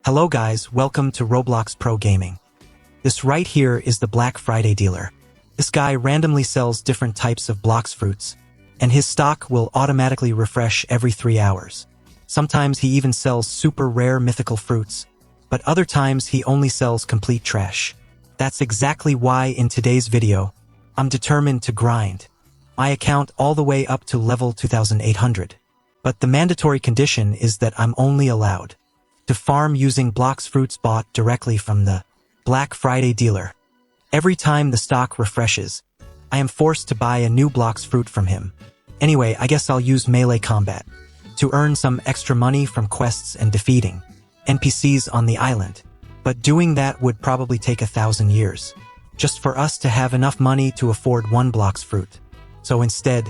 Hello guys, welcome to Roblox Pro Gaming. This right here is the Black Friday dealer. This guy randomly sells different types of Blox Fruits, and his stock will automatically refresh every 3 hours. Sometimes he even sells super rare mythical fruits, but other times he only sells complete trash. That's exactly why in today's video, I'm determined to grind my account all the way up to level 2800. But the mandatory condition is that I'm only allowed to farm using Blox Fruits bought directly from the Black Friday dealer. Every time the stock refreshes, I am forced to buy a new Blox Fruit from him. Anyway, I guess I'll use melee combat to earn some extra money from quests and defeating NPCs on the island. But doing that would probably take 1,000 years, just for us to have enough money to afford one Blox Fruit. So instead,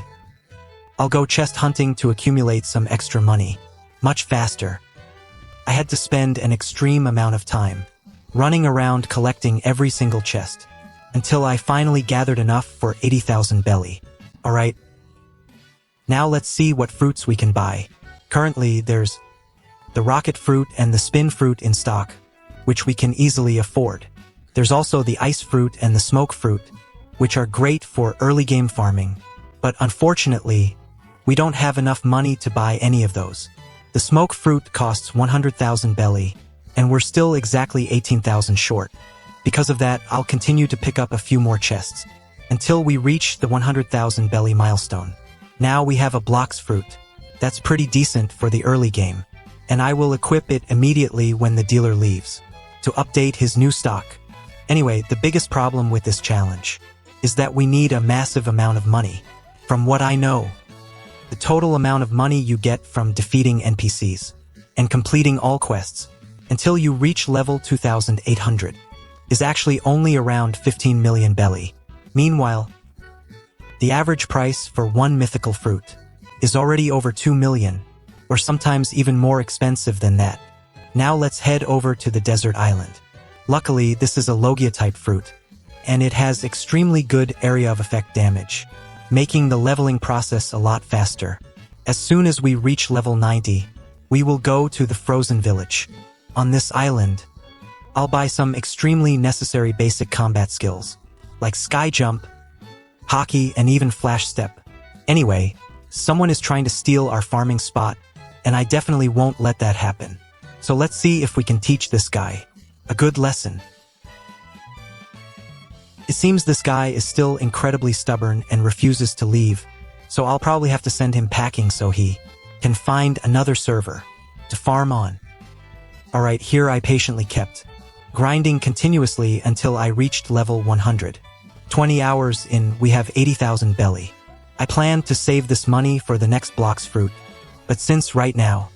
I'll go chest hunting to accumulate some extra money, much faster. I had to spend an extreme amount of time running around collecting every single chest until I finally gathered enough for 80,000 belly. Alright, now let's see what fruits we can buy. Currently, there's the rocket fruit and the spin fruit in stock, which we can easily afford. There's also the ice fruit and the smoke fruit, which are great for early game farming. But unfortunately, we don't have enough money to buy any of those. The smoke fruit costs 100,000 belly, and we're still exactly 18,000 short. Because of that, I'll continue to pick up a few more chests until we reach the 100,000 belly milestone. Now we have a Blox Fruit. That's pretty decent for the early game, and I will equip it immediately when the dealer leaves to update his new stock. Anyway, the biggest problem with this challenge is that we need a massive amount of money. From what I know, the total amount of money you get from defeating NPCs and completing all quests until you reach level 2800 is actually only around 15 million belly. Meanwhile, the average price for one mythical fruit is already over 2 million, or sometimes even more expensive than that. Now let's head over to the desert island. Luckily, this is a Logia-type fruit, and it has extremely good area of effect damage, making the leveling process a lot faster. As soon as we reach level 90, we will go to the frozen village. On this island, I'll buy some extremely necessary basic combat skills, like sky jump, hockey, and even flash step. Anyway, someone is trying to steal our farming spot, and I definitely won't let that happen. So let's see if we can teach this guy a good lesson. It seems this guy is still incredibly stubborn and refuses to leave, so I'll probably have to send him packing so he can find another server to farm on. Alright, here I patiently kept grinding continuously until I reached level 100. 20 hours in, we have 80,000 belly. I plan to save this money for the next Blox Fruit, but since right now,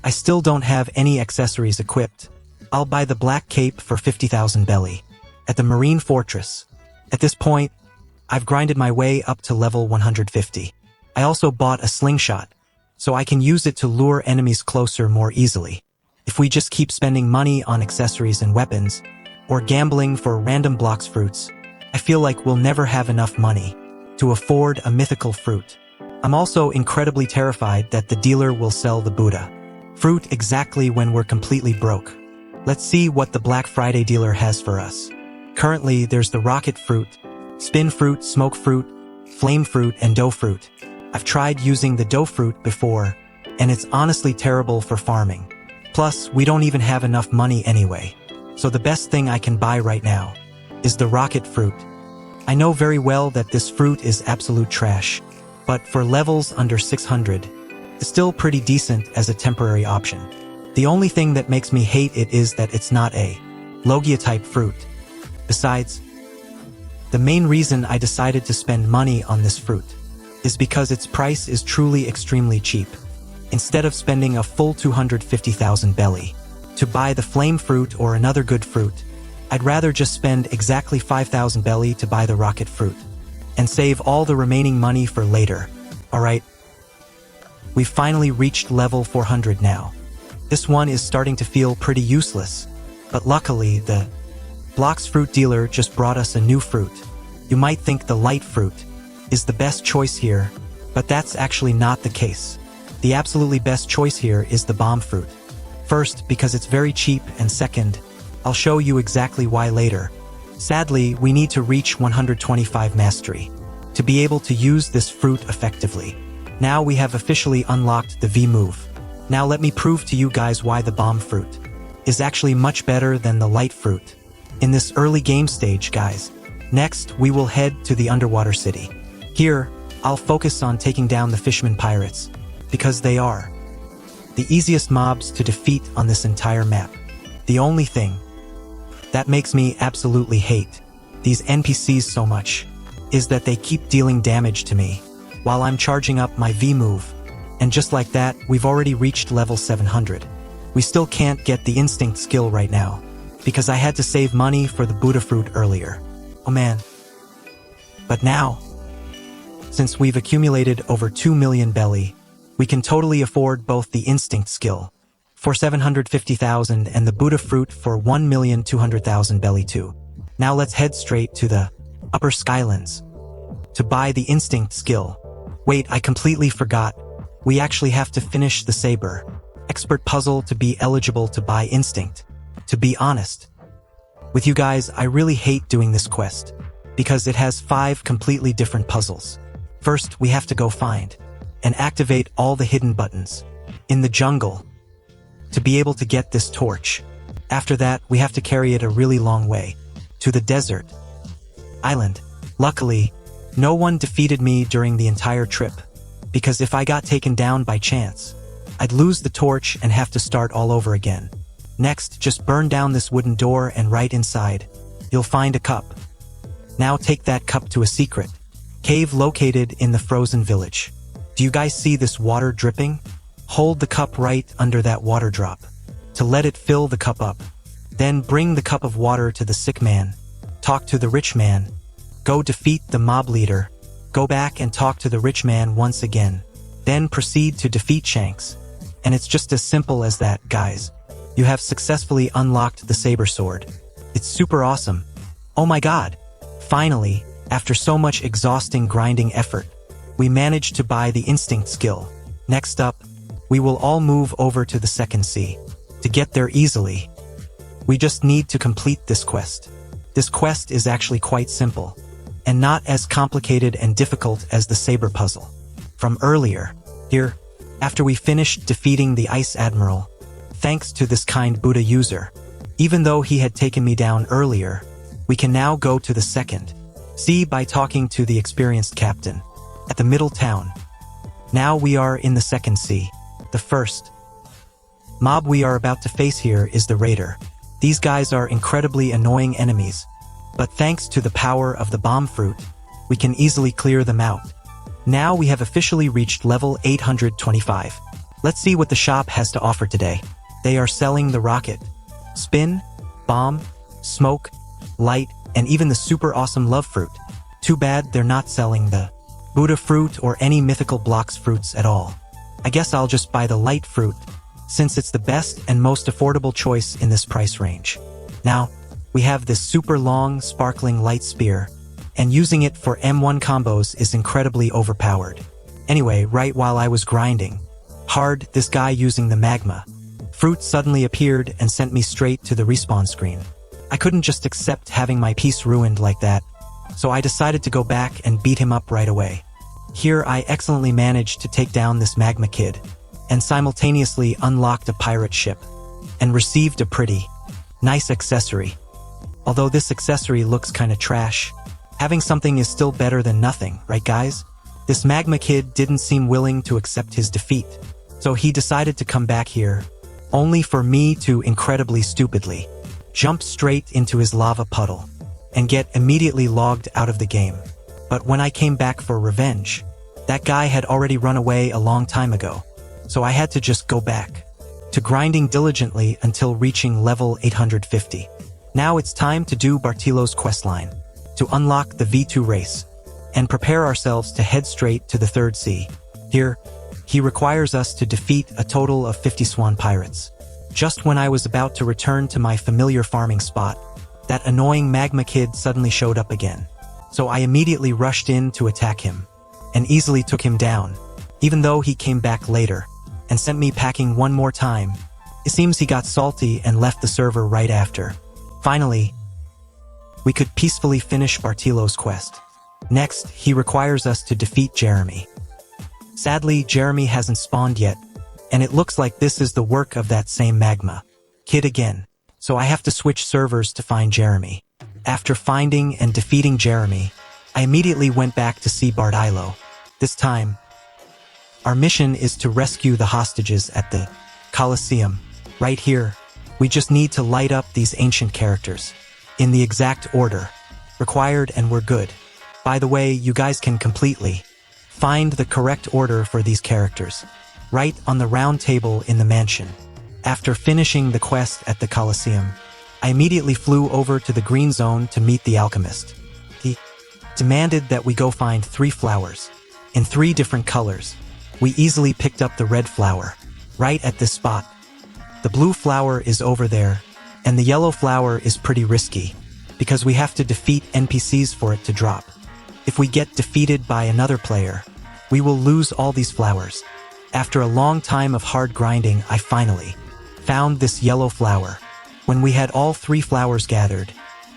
I still don't have any accessories equipped, I'll buy the black cape for 50,000 belly at the Marine Fortress. At this point, I've grinded my way up to level 150. I also bought a slingshot, so I can use it to lure enemies closer more easily. If we just keep spending money on accessories and weapons, or gambling for random Blox Fruits, I feel like we'll never have enough money to afford a mythical fruit. I'm also incredibly terrified that the dealer will sell the Buddha fruit exactly when we're completely broke. Let's see what the Black Friday dealer has for us. Currently, there's the rocket fruit, spin fruit, smoke fruit, flame fruit, and dough fruit. I've tried using the dough fruit before, and it's honestly terrible for farming. Plus, we don't even have enough money anyway. So the best thing I can buy right now is the rocket fruit. I know very well that this fruit is absolute trash, but for levels under 600, it's still pretty decent as a temporary option. The only thing that makes me hate it is that it's not a Logia-type fruit. Besides, the main reason I decided to spend money on this fruit is because its price is truly extremely cheap. Instead of spending a full 250,000 belly to buy the flame fruit or another good fruit, I'd rather just spend exactly 5,000 belly to buy the rocket fruit and save all the remaining money for later. Alright, we've finally reached level 400 now. This one is starting to feel pretty useless, but luckily the Blox Fruit dealer just brought us a new fruit. You might think the light fruit is the best choice here, but that's actually not the case. The absolutely best choice here is the bomb fruit. First, because it's very cheap, and second, I'll show you exactly why later. Sadly, we need to reach 125 mastery to be able to use this fruit effectively. Now we have officially unlocked the V move. Now let me prove to you guys why the bomb fruit is actually much better than the light fruit in this early game stage, guys. Next, we will head to the underwater city. Here, I'll focus on taking down the fisherman pirates, because they are the easiest mobs to defeat on this entire map. The only thing that makes me absolutely hate these NPCs so much is that they keep dealing damage to me while I'm charging up my V move. And just like that, we've already reached level 700. We still can't get the instinct skill right now, because I had to save money for the Buddha fruit earlier. Oh man. But now, since we've accumulated over 2 million belly, we can totally afford both the instinct skill for 750,000 and the Buddha fruit for 1,200,000 belly too. Now let's head straight to the Upper Skylands to buy the instinct skill. Wait, I completely forgot. We actually have to finish the Saber expert puzzle to be eligible to buy instinct. To be honest with you guys, I really hate doing this quest because it has 5 completely different puzzles. First, we have to go find and activate all the hidden buttons in the jungle to be able to get this torch. After that, we have to carry it a really long way to the desert island. Luckily, no one defeated me during the entire trip, because if I got taken down by chance, I'd lose the torch and have to start all over again. Next, just burn down this wooden door and right inside, you'll find a cup. Now take that cup to a secret cave located in the frozen village. Do you guys see this water dripping? Hold the cup right under that water drop to let it fill the cup up. Then bring the cup of water to the sick man. Talk to the rich man. Go defeat the mob leader. Go back and talk to the rich man once again. Then proceed to defeat Shanks. And it's just as simple as that, guys. You have successfully unlocked the Saber sword. It's super awesome. Oh my god. Finally, after so much exhausting grinding effort, we managed to buy the instinct skill. Next up, we will all move over to the second sea. To get there easily, we just need to complete this quest. This quest is actually quite simple, and not as complicated and difficult as the Saber puzzle from earlier. Here, after we finished defeating the Ice Admiral, thanks to this kind Buddha user, even though he had taken me down earlier, we can now go to the second sea by talking to the experienced captain at the middle town. Now we are in the second sea. The first mob we are about to face here is the Raider. These guys are incredibly annoying enemies, but thanks to the power of the bomb fruit, we can easily clear them out. Now we have officially reached level 825. Let's see what the shop has to offer today. They are selling the rocket, spin, bomb, smoke, light, and even the super awesome love fruit. Too bad they're not selling the Buddha fruit or any mythical Blox Fruits at all. I guess I'll just buy the light fruit, since it's the best and most affordable choice in this price range. Now, we have this super long, sparkling light spear, and using it for M1 combos is incredibly overpowered. Anyway, right while I was grinding hard, this guy using the magma fruit suddenly appeared and sent me straight to the respawn screen. I couldn't just accept having my piece ruined like that, so I decided to go back and beat him up right away. Here I excellently managed to take down this magma kid, and simultaneously unlocked a pirate ship, and received a pretty nice accessory. Although this accessory looks kinda trash, having something is still better than nothing, right guys? This magma kid didn't seem willing to accept his defeat, so he decided to come back here, only for me to incredibly stupidly jump straight into his lava puddle, and get immediately logged out of the game. But when I came back for revenge, that guy had already run away a long time ago, so I had to just go back to grinding diligently until reaching level 850. Now it's time to do Bartilo's questline, to unlock the V2 race, and prepare ourselves to head straight to the third sea. Here, he requires us to defeat a total of 50 swan pirates. Just when I was about to return to my familiar farming spot, that annoying magma kid suddenly showed up again. So I immediately rushed in to attack him, and easily took him down, even though he came back later, and sent me packing one more time, It seems he got salty and left the server right after. Finally, we could peacefully finish Bartilo's quest. Next, he requires us to defeat Jeremy. Sadly, Jeremy hasn't spawned yet, and it looks like this is the work of that same magma kid again. So I have to switch servers to find Jeremy. After finding and defeating Jeremy, I immediately went back to see Bartilo. This time, our mission is to rescue the hostages at the Colosseum. Right here, we just need to light up these ancient characters in the exact order required, and we're good. By the way, you guys can completely find the correct order for these characters right on the round table in the mansion. After finishing the quest at the Colosseum, I immediately flew over to the green zone to meet the alchemist. He demanded that we go find 3 flowers in 3 different colors. We easily picked up the red flower right at this spot. The blue flower is over there, and the yellow flower is pretty risky because we have to defeat NPCs for it to drop. If we get defeated by another player, we will lose all these flowers. After a long time of hard grinding, I finally found this yellow flower. When we had all 3 flowers gathered,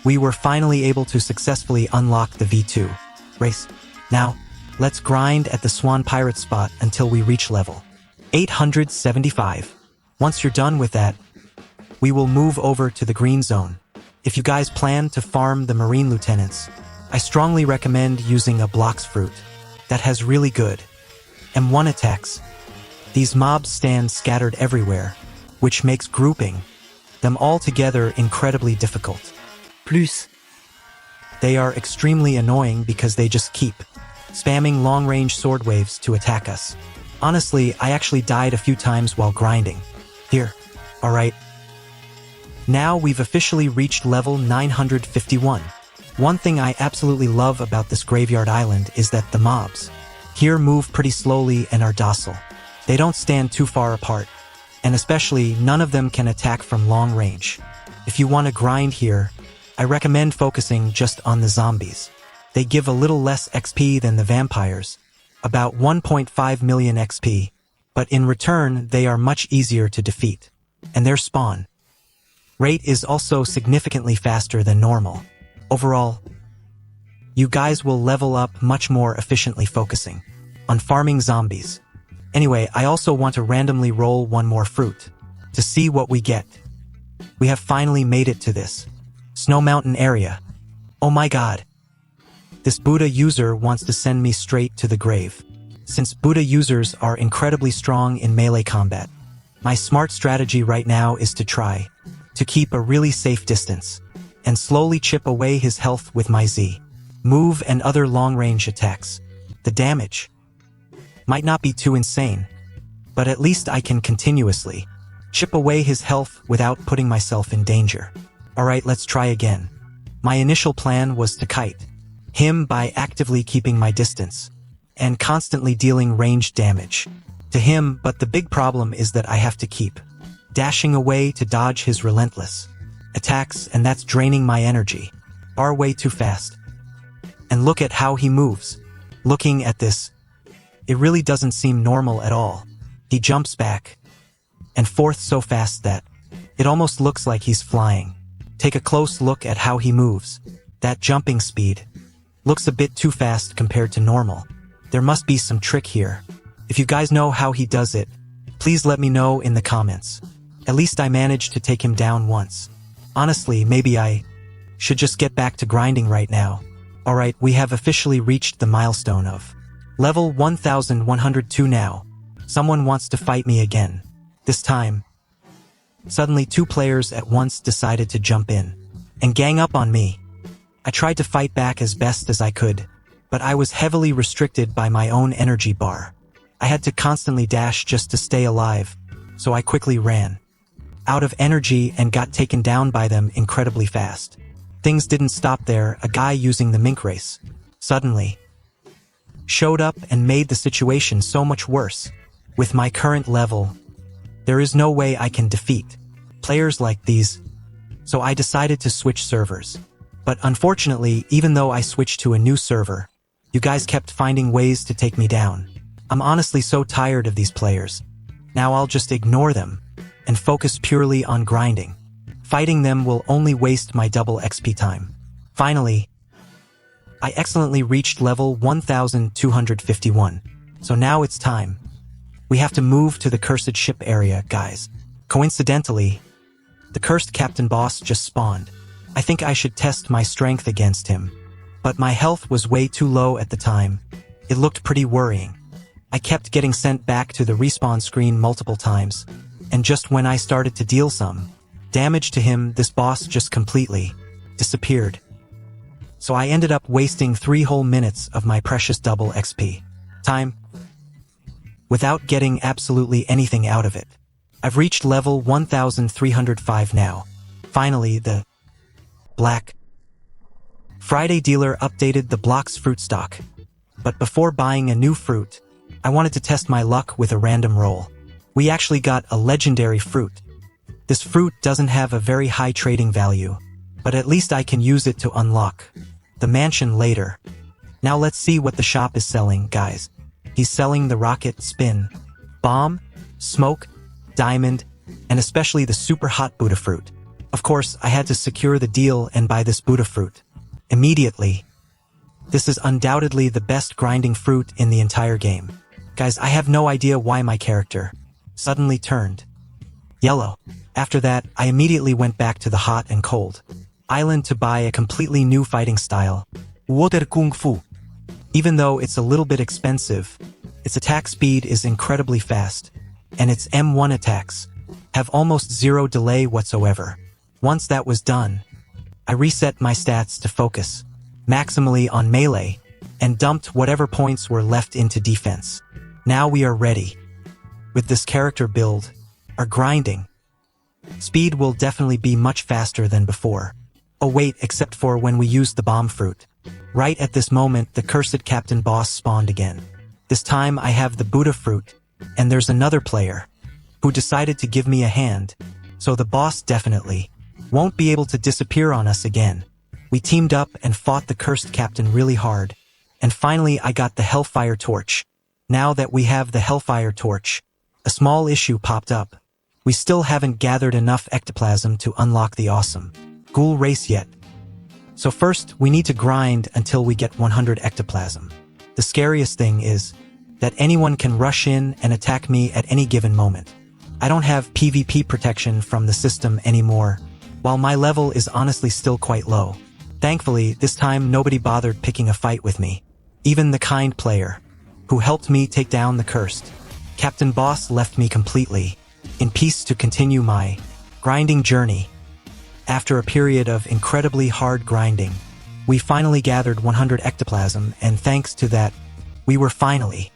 we were finally able to successfully unlock the V2 race. Now, let's grind at the Swan Pirate spot until we reach level 875. Once you're done with that, we will move over to the green zone. If you guys plan to farm the Marine Lieutenants, I strongly recommend using a Blox Fruit that has really good M1 attacks. These mobs stand scattered everywhere, which makes grouping them all together incredibly difficult. Plus, they are extremely annoying because they just keep spamming long-range sword waves to attack us. Honestly, I actually died a few times while grinding. Here. Alright. Now we've officially reached level 951. One thing I absolutely love about this graveyard island is that the mobs here move pretty slowly and are docile. They don't stand too far apart, and especially none of them can attack from long range. If you want to grind here, I recommend focusing just on the zombies. They give a little less XP than the vampires, about 1.5 million XP, but in return they are much easier to defeat, and their spawn rate is also significantly faster than normal. Overall, you guys will level up much more efficiently focusing on farming zombies. Anyway, I also want to randomly roll one more fruit to see what we get. We have finally made it to this Snow Mountain area. Oh my god. This Buddha user wants to send me straight to the grave. Since Buddha users are incredibly strong in melee combat, my smart strategy right now is to try to keep a really safe distance and slowly chip away his health with my Z move and other long-range attacks. The damage might not be too insane, but at least I can continuously chip away his health without putting myself in danger. Alright, let's try again. My initial plan was to kite him by actively keeping my distance and constantly dealing ranged damage to him, but the big problem is that I have to keep dashing away to dodge his relentless attacks, and that's draining my energy far way too fast. And look at how he moves. Looking at this, it really doesn't seem normal at all. He jumps back and forth so fast that it almost looks like he's flying. Take a close look at how he moves. That jumping speed looks a bit too fast compared to normal. There must be some trick here. If you guys know how he does it, please let me know in the comments. At least I managed to take him down once. Honestly, maybe I should just get back to grinding right now. Alright, we have officially reached the milestone of level 1102 now. Someone wants to fight me again. This time, suddenly 2 players at once decided to jump in and gang up on me. I tried to fight back as best as I could, but I was heavily restricted by my own energy bar. I had to constantly dash just to stay alive, so I quickly ran out of energy and got taken down by them incredibly fast. Things didn't stop there. A guy using the mink race suddenly showed up and made the situation so much worse. With my current level, there is no way I can defeat players like these, so I decided to switch servers. But unfortunately, even though I switched to a new server, you guys kept finding ways to take me down. I'm honestly so tired of these players. Now I'll just ignore them and focus purely on grinding. Fighting them will only waste my double XP time. Finally, I excellently reached level 1251. So now it's time. We have to move to the cursed ship area, guys. Coincidentally, the cursed captain boss just spawned. I think I should test my strength against him. But my health was way too low at the time. It looked pretty worrying. I kept getting sent back to the respawn screen multiple times. And just when I started to deal some damage to him, this boss just completely disappeared. So I ended up wasting 3 whole minutes of my precious double XP time without getting absolutely anything out of it. I've reached level 1305 now. Finally, the Black Friday dealer updated the Blox fruit stock. But before buying a new fruit, I wanted to test my luck with a random roll. We actually got a legendary fruit. This fruit doesn't have a very high trading value, but at least I can use it to unlock the mansion later. Now let's see what the shop is selling, guys. He's selling the rocket, spin, bomb, smoke, diamond, and especially the super hot Buddha fruit. Of course, I had to secure the deal and buy this Buddha fruit immediately. This is undoubtedly the best grinding fruit in the entire game. Guys, I have no idea why my character suddenly turned yellow. After that, I immediately went back to the hot and cold island to buy a completely new fighting style, Water Kung Fu. Even though it's a little bit expensive, its attack speed is incredibly fast, and its M1 attacks have almost zero delay whatsoever. Once that was done, I reset my stats to focus maximally on melee and dumped whatever points were left into defense. Now we are ready. With this character build, our grinding speed will definitely be much faster than before. Oh wait, except for when we used the bomb fruit. Right at this moment, the cursed captain boss spawned again. This time I have the Buddha fruit, and there's another player who decided to give me a hand, so the boss definitely won't be able to disappear on us again. We teamed up and fought the cursed captain really hard, and finally I got the Hellfire Torch. Now that we have the Hellfire Torch, a small issue popped up. We still haven't gathered enough ectoplasm to unlock the awesome Ghoul race yet. So first, we need to grind until we get 100 ectoplasm. The scariest thing is that anyone can rush in and attack me at any given moment. I don't have PvP protection from the system anymore, while my level is honestly still quite low. Thankfully, this time nobody bothered picking a fight with me. Even the kind player who helped me take down the cursed Captain Boss left me completely in peace to continue my grinding journey. After a period of incredibly hard grinding, we finally gathered 100 ectoplasm, and thanks to that, we were finally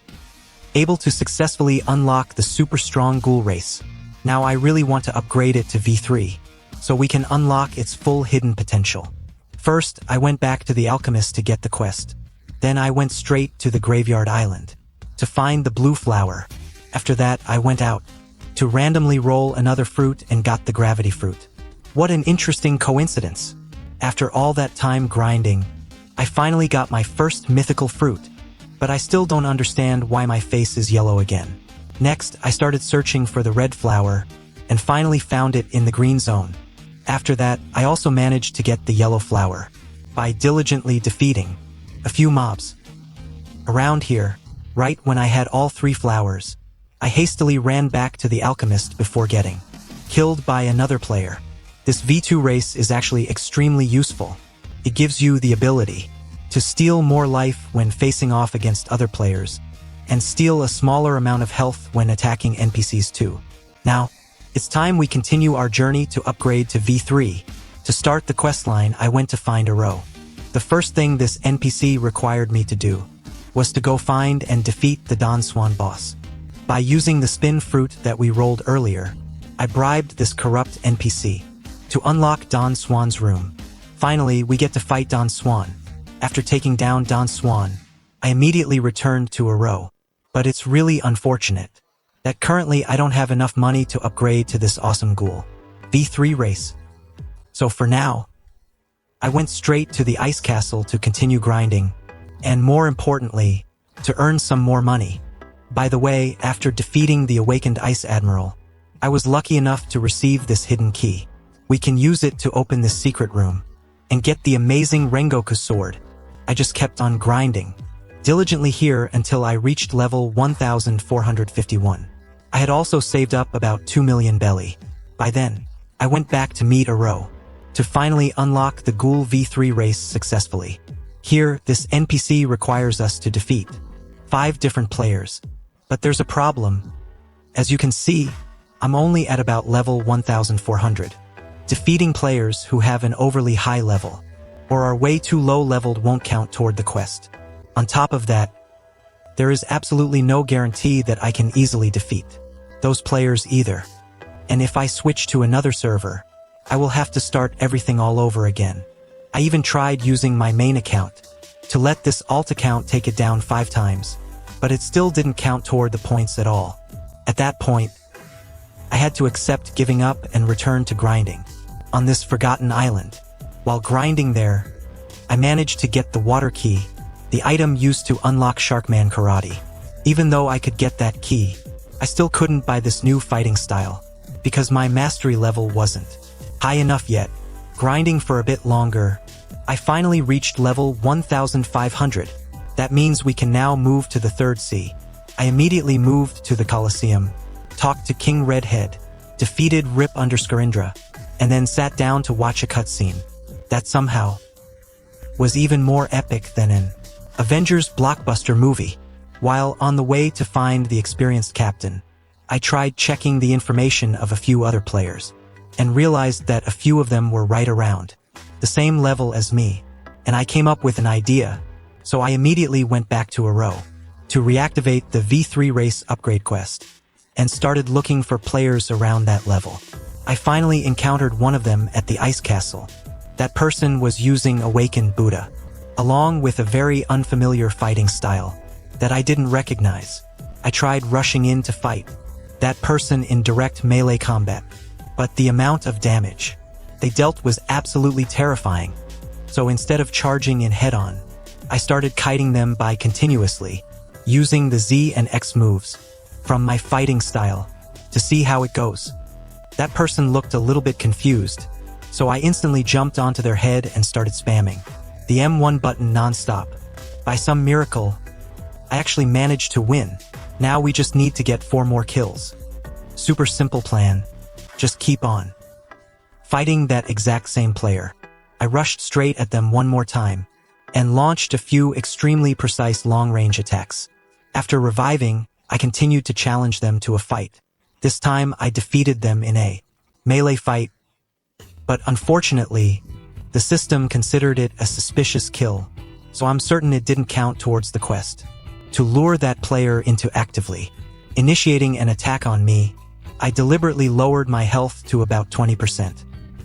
able to successfully unlock the super strong Ghoul race. Now I really want to upgrade it to V3, so we can unlock its full hidden potential. First, I went back to the alchemist to get the quest. Then I went straight to the graveyard island to find the blue flower. After that, I went out to randomly roll another fruit and got the gravity fruit. What an interesting coincidence. After all that time grinding, I finally got my first mythical fruit, but I still don't understand why my face is yellow again. Next, I started searching for the red flower and finally found it in the green zone. After that, I also managed to get the yellow flower by diligently defeating a few mobs. Around here, right when I had all 3 flowers, I hastily ran back to the alchemist before getting killed by another player. This V2 race is actually extremely useful. It gives you the ability to steal more life when facing off against other players, and steal a smaller amount of health when attacking NPCs too. Now, it's time we continue our journey to upgrade to V3. To start the questline, I went to find a row. The first thing this NPC required me to do was to go find and defeat the Don Swan boss. By using the spin fruit that we rolled earlier, I bribed this corrupt NPC to unlock Don Swan's room. Finally, we get to fight Don Swan. After taking down Don Swan, I immediately returned to a row. But it's really unfortunate that currently I don't have enough money to upgrade to this awesome Ghoul V3 race. So for now, I went straight to the ice castle to continue grinding, and more importantly, to earn some more money. By the way, after defeating the awakened Ice Admiral, I was lucky enough to receive this hidden key. We can use it to open this secret room and get the amazing Rengoku sword. I just kept on grinding diligently here until I reached level 1451. I had also saved up about 2 million belly. By then, I went back to meet Aro to finally unlock the Ghoul V3 race successfully. Here, this NPC requires us to defeat 5 different players. But there's a problem. As you can see, I'm only at about level 1400. Defeating players who have an overly high level or are way too low-leveled won't count toward the quest. On top of that, there is absolutely no guarantee that I can easily defeat those players either. And if I switch to another server, I will have to start everything all over again. I even tried using my main account to let this alt account take it down 5 times, but it still didn't count toward the points at all. At that point, I had to accept giving up and return to grinding on this forgotten island. While grinding there, I managed to get the water key, the item used to unlock Sharkman Karate. Even though I could get that key, I still couldn't buy this new fighting style, because my mastery level wasn't high enough yet. Grinding for a bit longer, I finally reached level 1500. That means we can now move to the 3rd sea. I immediately moved to the Colosseum, talked to King Redhead, defeated Rip_Indra, and then sat down to watch a cutscene that somehow was even more epic than an Avengers blockbuster movie. While on the way to find the experienced captain, I tried checking the information of a few other players and realized that a few of them were right around the same level as me, and I came up with an idea. So I immediately went back to Aro to reactivate the V3 race upgrade quest and started looking for players around that level. I finally encountered one of them at the ice castle. That person was using Awakened Buddha, along with a very unfamiliar fighting style that I didn't recognize. I tried rushing in to fight that person in direct melee combat, but the amount of damage they dealt was absolutely terrifying. So instead of charging in head-on, I started kiting them by continuously using the Z and X moves from my fighting style to see how it goes. That person looked a little bit confused, so I instantly jumped onto their head and started spamming the M1 button non-stop. By some miracle, I actually managed to win. Now we just need to get 4 more kills. Super simple plan. Just keep on fighting that exact same player. I rushed straight at them one more time and launched a few extremely precise long-range attacks. After reviving, I continued to challenge them to a fight. This time I defeated them in a melee fight, but unfortunately, the system considered it a suspicious kill, so I'm certain it didn't count towards the quest. To lure that player into actively initiating an attack on me, I deliberately lowered my health to about 20%.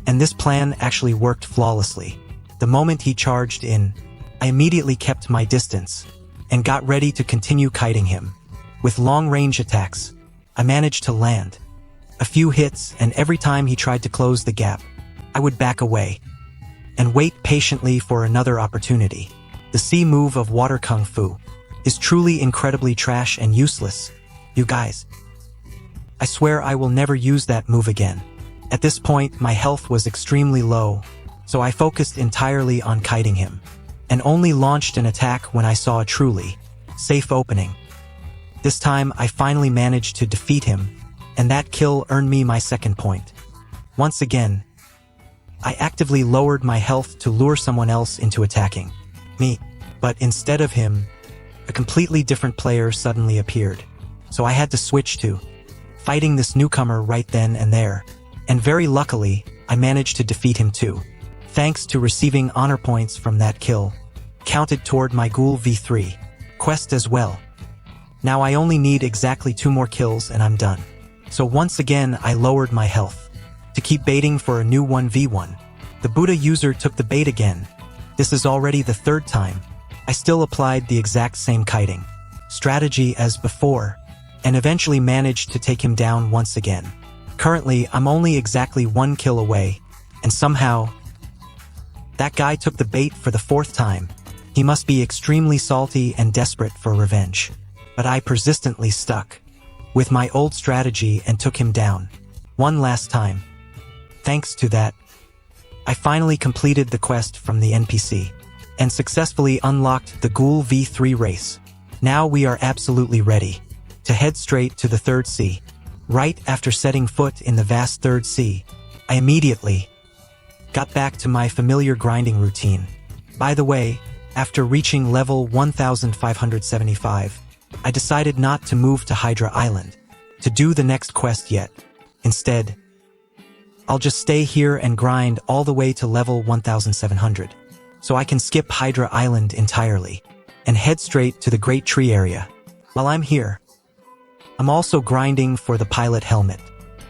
And this plan actually worked flawlessly. The moment he charged in, I immediately kept my distance and got ready to continue kiting him. With long-range attacks, I managed to land a few hits, and every time he tried to close the gap, I would back away and wait patiently for another opportunity. The C move of Water Kung Fu is truly incredibly trash and useless. You guys, I swear I will never use that move again. At this point, my health was extremely low, so I focused entirely on kiting him, and only launched an attack when I saw a truly safe opening. This time, I finally managed to defeat him, and that kill earned me my 2nd point. Once again, I actively lowered my health to lure someone else into attacking me, but instead of him, a completely different player suddenly appeared, so I had to switch to fighting this newcomer right then and there. And very luckily, I managed to defeat him too, thanks to receiving honor points from that kill, counted toward my Ghoul V3 quest as well. Now I only need exactly 2 more kills and I'm done. So once again, I lowered my health to keep baiting for a new 1v1. The Buddha user took the bait again. This is already the 3rd time. I still applied the exact same kiting strategy as before, and eventually managed to take him down once again. Currently, I'm only exactly 1 kill away, and somehow, that guy took the bait for the 4th time. He must be extremely salty and desperate for revenge. But I persistently stuck with my old strategy and took him down. one last time. Thanks to that, I finally completed the quest from the NPC and successfully unlocked the Ghoul V3 race. Now we are absolutely ready to head straight to the third sea. Right after setting foot in the vast third sea, I immediately got back to my familiar grinding routine. By the way, after reaching level 1575, I decided not to move to Hydra Island to do the next quest yet. Instead, I'll just stay here and grind all the way to level 1700, so I can skip Hydra Island entirely and head straight to the Great Tree area. While I'm here, I'm also grinding for the pilot helmet.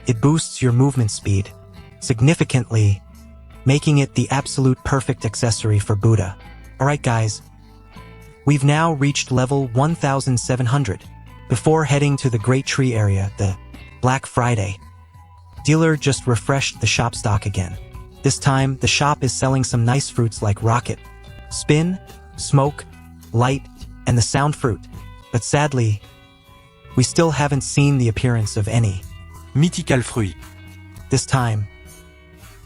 It boosts your movement speed significantly, making it the absolute perfect accessory for Buddha. Alright guys, we've now reached level 1700. Before heading to the Great Tree area, the Black Friday dealer just refreshed the shop stock again. This time, the shop is selling some nice fruits like Rocket, Spin, Smoke, Light, and the Sound Fruit. But sadly, we still haven't seen the appearance of any Mythical fruit. This time,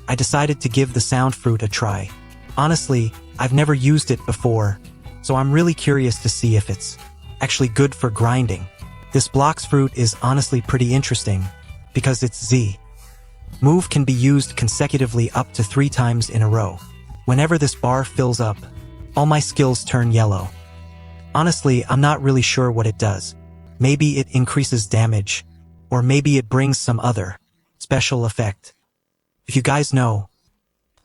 I decided to give the Sound Fruit a try. Honestly, I've never used it before, so I'm really curious to see if it's actually good for grinding. This Blox Fruit is honestly pretty interesting because its Z move can be used consecutively up to 3 times in a row. Whenever this bar fills up, all my skills turn yellow. Honestly, I'm not really sure what it does. Maybe it increases damage, or maybe it brings some other special effect. If you guys know,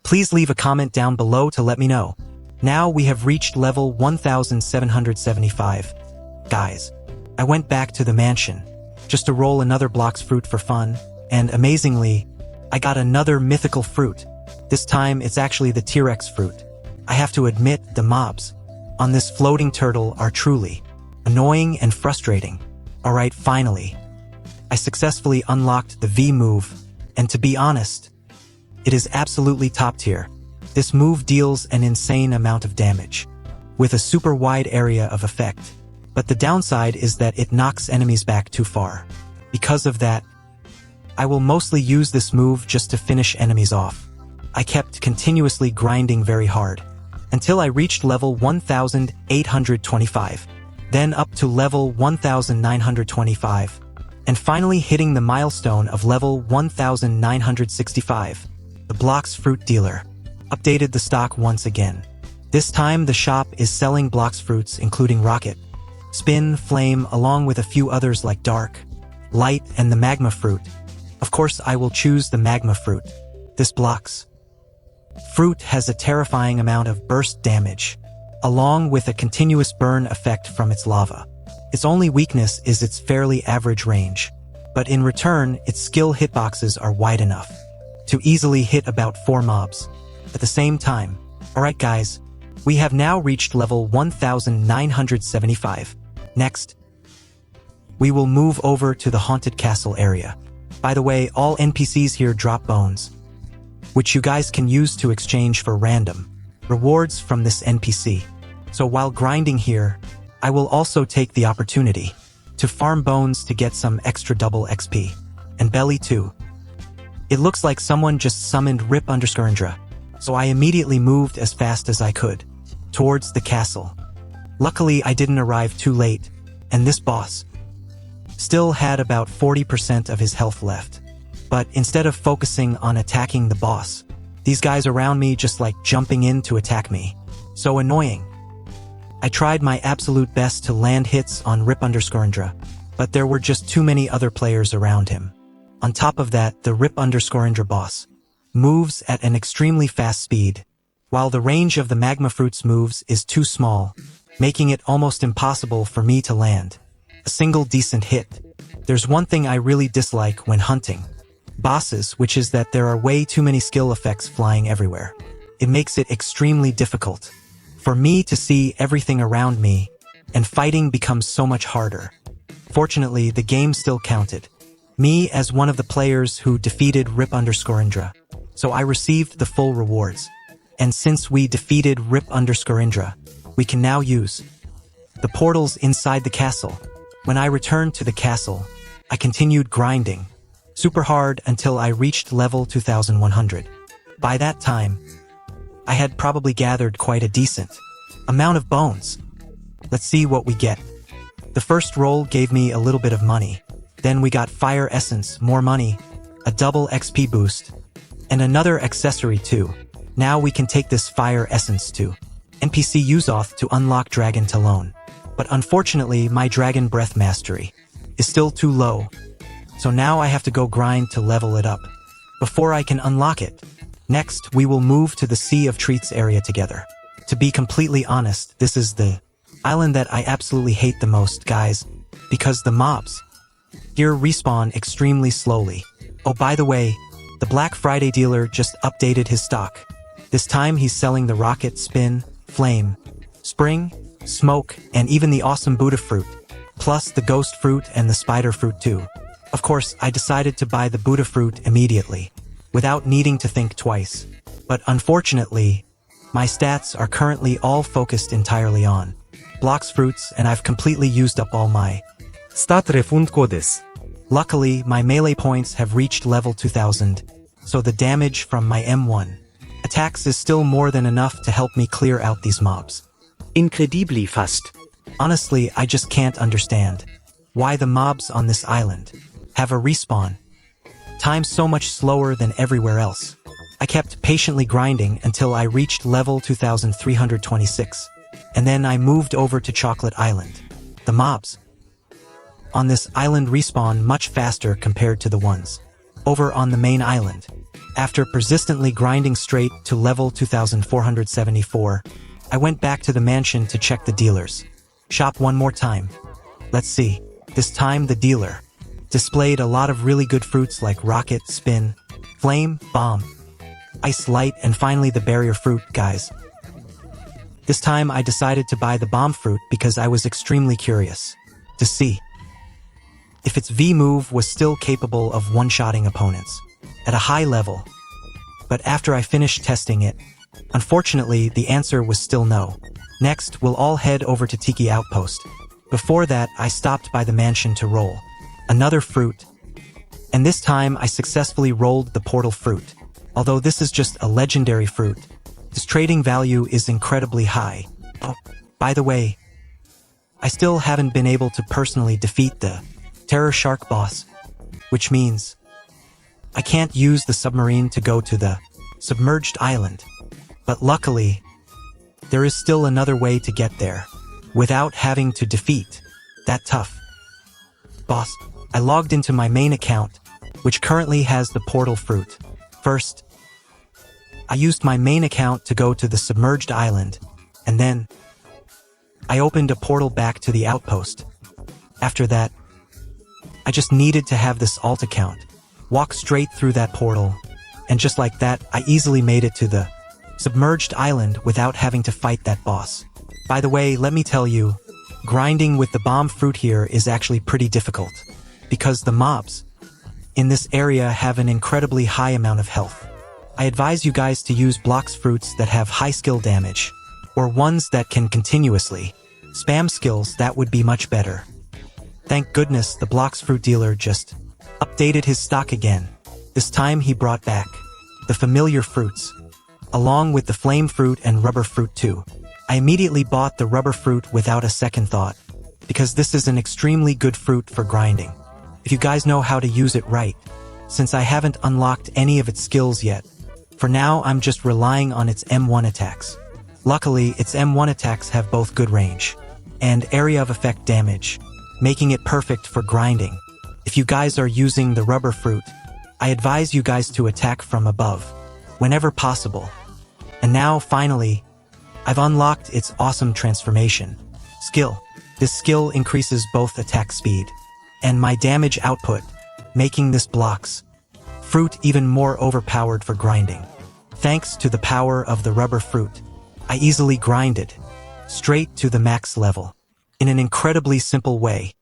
please leave a comment down below to let me know. Now we have reached level 1775. Guys, I went back to the mansion just to roll another Blox Fruit for fun, and amazingly, I got another mythical fruit. This time it's actually the T-Rex fruit. I have to admit, the mobs on this floating turtle are truly annoying and frustrating. Alright, finally, I successfully unlocked the V move, and to be honest, it is absolutely top tier. This move deals an insane amount of damage, with a super wide area of effect. But the downside is that it knocks enemies back too far. Because of that, I will mostly use this move just to finish enemies off. I kept continuously grinding very hard, until I reached level 1825, then up to level 1925, and finally hitting the milestone of level 1965. The Blox Fruit dealer updated the stock once again. This time the shop is selling Blox Fruits including Rocket, Spin, Flame, along with a few others like Dark, Light, and the Magma Fruit. Of course, I will choose the Magma Fruit. This Blox Fruit has a terrifying amount of burst damage, along with a continuous burn effect from its lava. Its only weakness is its fairly average range, but in return, its skill hitboxes are wide enough to easily hit about 4 mobs at the same time. Alright guys, we have now reached level 1975. Next, we will move over to the Haunted Castle area. By the way, all NPCs here drop bones, which you guys can use to exchange for random rewards from this NPC. So while grinding here, I will also take the opportunity to farm bones to get some extra double XP. And belly too. It looks like someone just summoned Rip_Indra, so I immediately moved as fast as I could towards the castle. Luckily, I didn't arrive too late, and this boss still had about 40% of his health left. But instead of focusing on attacking the boss, these guys around me just like jumping in to attack me. So annoying. I tried my absolute best to land hits on Rip_Indra, but there were just too many other players around him. On top of that, the Rip_Indra boss moves at an extremely fast speed, while the range of the Magma Fruits moves is too small, making it almost impossible for me to land a single decent hit. There's one thing I really dislike when hunting bosses, which is that there are way too many skill effects flying everywhere. It makes it extremely difficult for me to see everything around me, and fighting becomes so much harder. Fortunately, the game still counted me as one of the players who defeated Rip_Indra, so I received the full rewards. And since we defeated Rip_Indra, we can now use the portals inside the castle. When I returned to the castle, I continued grinding, super hard until I reached level 2100. By that time, I had probably gathered quite a decent amount of bones. Let's see what we get. The first roll gave me a little bit of money. Then we got fire essence, more money, a double XP boost, and another accessory too. Now we can take this fire essence to NPC Uzoth to unlock Dragon Talon. But unfortunately, my Dragon Breath Mastery is still too low. So now I have to go grind to level it up before I can unlock it. Next, we will move to the Sea of Treats area together. To be completely honest, this is the island that I absolutely hate the most, guys, because the mobs here respawn extremely slowly. Oh, by the way, the Black Friday dealer just updated his stock. This time he's selling the Rocket, Spin, Flame, Spring, Smoke, and even the awesome Buddha fruit, plus the Ghost fruit and the Spider fruit too. Of course, I decided to buy the Buddha fruit immediately, without needing to think twice. But unfortunately, my stats are currently all focused entirely on Blox Fruits, and I've completely used up all my stat refund codes. Luckily, my melee points have reached level 2000, so the damage from my M1 attacks is still more than enough to help me clear out these mobs. Incredibly fast. Honestly, I just can't understand why the mobs on this island have a respawn time so much slower than everywhere else. I kept patiently grinding until I reached level 2326, and then I moved over to Chocolate Island. The mobs on this island respawn much faster compared to the ones over on the main island. After persistently grinding straight to level 2474, I went back to the mansion to check the dealer's shop one more time. Let's see. This time the dealer displayed a lot of really good fruits like Rocket, Spin, Flame, Bomb, Ice Light, and finally the Barrier fruit, guys. This time I decided to buy the Bomb fruit because I was extremely curious to see if its V-move was still capable of one-shotting opponents at a high level. But after I finished testing it, unfortunately the answer was still no. Next, we'll all head over to Tiki Outpost. Before that, I stopped by the mansion to roll another fruit, and this time I successfully rolled the Portal fruit. Although this is just a legendary fruit, its trading value is incredibly high. Oh, by the way, I still haven't been able to personally defeat the Terror Shark boss, which means I can't use the submarine to go to the submerged island. But luckily, there is still another way to get there without having to defeat that tough boss. I logged into my main account, which currently has the Portal fruit. First, I used my main account to go to the submerged island, and then I opened a portal back to the outpost. After that, I just needed to have this alt account, walk straight through that portal, and just like that, I easily made it to the submerged island without having to fight that boss. By the way, let me tell you, grinding with the bomb fruit here is actually pretty difficult, because the mobs in this area have an incredibly high amount of health. I advise you guys to use Blox Fruits that have high skill damage, or ones that can continuously spam skills. That would be much better. Thank goodness the Blox Fruit dealer just updated his stock again. This time he brought back the familiar fruits, along with the flame fruit and rubber fruit too. I immediately bought the rubber fruit without a second thought, because this is an extremely good fruit for grinding, if you guys know how to use it right. Since I haven't unlocked any of its skills yet, for now I'm just relying on its M1 attacks. Luckily, its M1 attacks have both good range and area of effect damage, making it perfect for grinding. If you guys are using the rubber fruit, I advise you guys to attack from above, whenever possible. And now, finally, I've unlocked its awesome transformation skill. This skill increases both attack speed and my damage output, making this Blox Fruit even more overpowered for grinding. Thanks to the power of the rubber fruit, I easily grinded straight to the max level in an incredibly simple way.